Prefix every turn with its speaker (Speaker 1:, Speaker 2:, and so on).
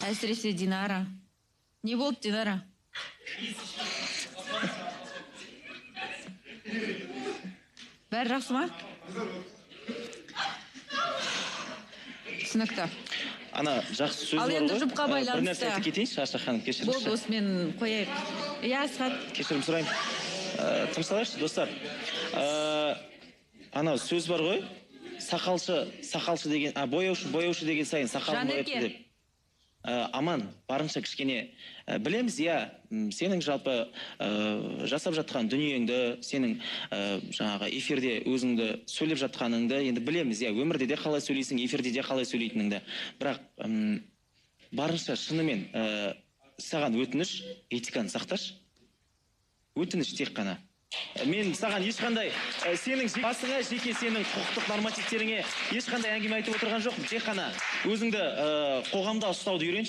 Speaker 1: Әсіресе Динара. Не болды, Динара? Бәрі жақсы ма? Түсінікті.
Speaker 2: Ана жақсы сөз бар
Speaker 1: ғой. Ал енді жұпқа байланысты.
Speaker 2: Бір нәрсе айтып кетейінші, Аша ханым, кешіріңізші.
Speaker 1: Болды, осымен қояйық. Иә, Асхат.
Speaker 2: Кешірім сұраймын. Тымсалайықшы, достар. Ана сөз бар ғой, сақалшы деген, бояушы деген сайын сақалын бояпты деп. Аман, барынша кішкене білеміз, сенің жалпы жасап жатқан дүниеңді, сенің жаңағы эфирде өзіңді сөйлеп жатқаныңды енді білеміз, өмірде де қалай сөйлейсің, эфирде де қалай сөйлейтініңді. Бірақ барынша шынымен саған өтініш, этиканы сақташы. Өтініш тек қана. Мен саған ешқандай сенің басыңа, жеке сенің құқықтық нормативтеріңе ешқандай әңгіме айтып отырған жоқпын. Тек қана өзіңді қоғамда ұстауды үйренші.